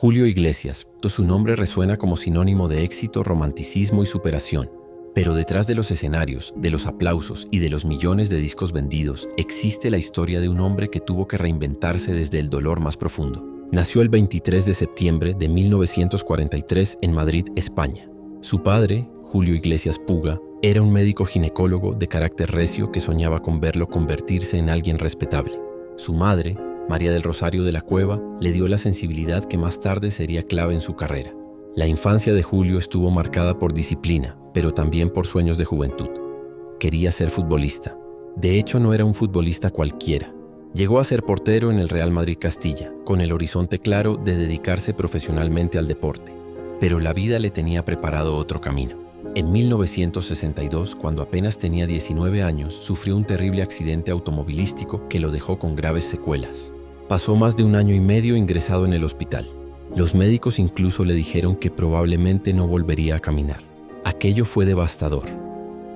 Julio Iglesias, su nombre resuena como sinónimo de éxito, romanticismo y superación. Pero detrás de los escenarios, de los aplausos y de los millones de discos vendidos, existe la historia de un hombre que tuvo que reinventarse desde el dolor más profundo. Nació el 23 de septiembre de 1943 en Madrid, España. Su padre, Julio Iglesias Puga, era un médico ginecólogo de carácter recio que soñaba con verlo convertirse en alguien respetable. Su madre, María del Rosario de la Cueva, le dio la sensibilidad que más tarde sería clave en su carrera. La infancia de Julio estuvo marcada por disciplina, pero también por sueños de juventud. Quería ser futbolista. De hecho, no era un futbolista cualquiera. Llegó a ser portero en el Real Madrid Castilla, con el horizonte claro de dedicarse profesionalmente al deporte. Pero la vida le tenía preparado otro camino. En 1962, cuando apenas tenía 19 años, sufrió un terrible accidente automovilístico que lo dejó con graves secuelas. Pasó más de 1 año y medio ingresado en el hospital. Los médicos incluso le dijeron que probablemente no volvería a caminar. Aquello fue devastador.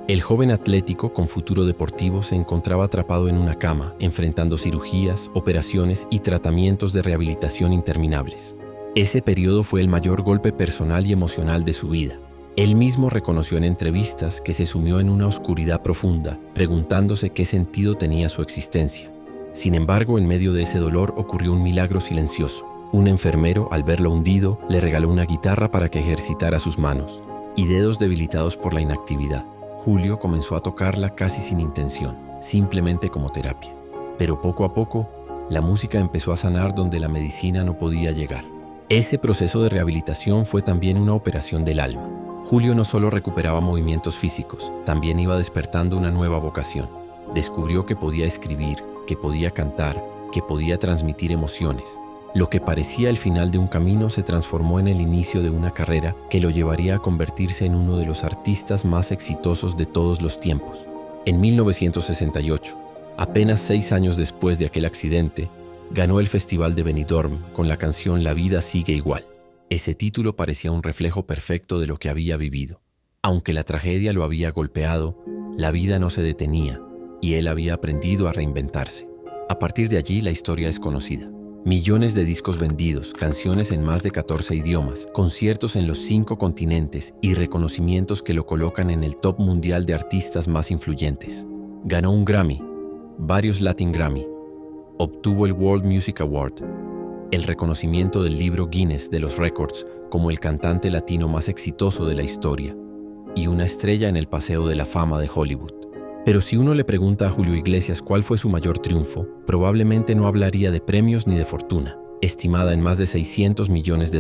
El joven atlético con futuro deportivo se encontraba atrapado en una cama, enfrentando cirugías, operaciones y tratamientos de rehabilitación interminables. Ese periodo fue el mayor golpe personal y emocional de su vida. Él mismo reconoció en entrevistas que se sumió en una oscuridad profunda, preguntándose qué sentido tenía su existencia. Sin embargo, en medio de ese dolor ocurrió un milagro silencioso. Un enfermero, al verlo hundido, le regaló una guitarra para que ejercitara sus manos y dedos debilitados por la inactividad. Julio comenzó a tocarla casi sin intención, simplemente como terapia. Pero poco a poco, la música empezó a sanar donde la medicina no podía llegar. Ese proceso de rehabilitación fue también una operación del alma. Julio no solo recuperaba movimientos físicos, también iba despertando una nueva vocación. Descubrió que podía escribir, que podía cantar, que podía transmitir emociones. Lo que parecía el final de un camino se transformó en el inicio de una carrera que lo llevaría a convertirse en uno de los artistas más exitosos de todos los tiempos. En 1968, apenas 6 años después de aquel accidente, ganó el Festival de Benidorm con la canción La vida sigue igual. Ese título parecía un reflejo perfecto de lo que había vivido. Aunque la tragedia lo había golpeado, la vida no se detenía y él había aprendido a reinventarse. A partir de allí, la historia es conocida. Millones de discos vendidos, canciones en más de 14 idiomas, conciertos en los 5 continentes y reconocimientos que lo colocan en el top mundial de artistas más influyentes. Ganó un Grammy, varios Latin Grammy, obtuvo el World Music Award, el reconocimiento del libro Guinness de los récords como el cantante latino más exitoso de la historia y una estrella en el Paseo de la Fama de Hollywood. Pero si uno le pregunta a Julio Iglesias cuál fue su mayor triunfo, probablemente no hablaría de premios ni de fortuna, estimada en más de $600 millones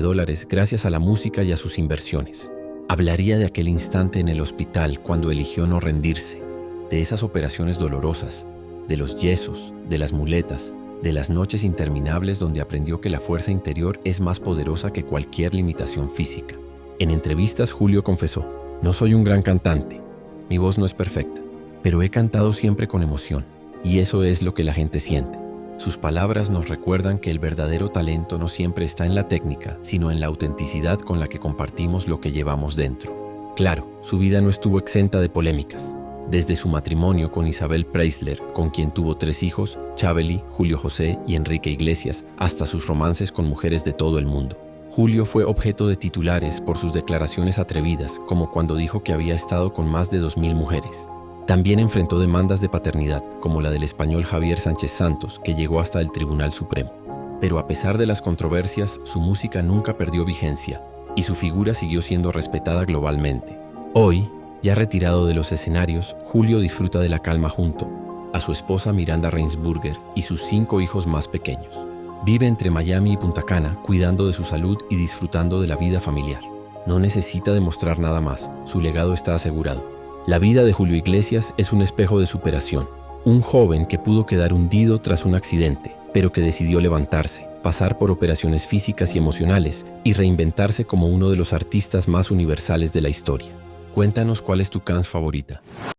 gracias a la música y a sus inversiones. Hablaría de aquel instante en el hospital cuando eligió no rendirse, de esas operaciones dolorosas, de los yesos, de las muletas, de las noches interminables donde aprendió que la fuerza interior es más poderosa que cualquier limitación física. En entrevistas, Julio confesó: "No soy un gran cantante, mi voz no es perfecta, pero he cantado siempre con emoción, y eso es lo que la gente siente". Sus palabras nos recuerdan que el verdadero talento no siempre está en la técnica, sino en la autenticidad con la que compartimos lo que llevamos dentro. Claro, su vida no estuvo exenta de polémicas. Desde su matrimonio con Isabel Preisler, con quien tuvo 3 hijos, Chabeli, Julio José y Enrique Iglesias, hasta sus romances con mujeres de todo el mundo. Julio fue objeto de titulares por sus declaraciones atrevidas, como cuando dijo que había estado con más de 2000 mujeres. También enfrentó demandas de paternidad, como la del español Javier Sánchez Santos, que llegó hasta el Tribunal Supremo. Pero a pesar de las controversias, su música nunca perdió vigencia y su figura siguió siendo respetada globalmente. Hoy, ya retirado de los escenarios, Julio disfruta de la calma junto a su esposa Miranda Reinsburger y sus 5 hijos más pequeños. Vive entre Miami y Punta Cana, cuidando de su salud y disfrutando de la vida familiar. No necesita demostrar nada más, su legado está asegurado. La vida de Julio Iglesias es un espejo de superación. Un joven que pudo quedar hundido tras un accidente, pero que decidió levantarse, pasar por operaciones físicas y emocionales y reinventarse como uno de los artistas más universales de la historia. Cuéntanos cuál es tu canción favorita.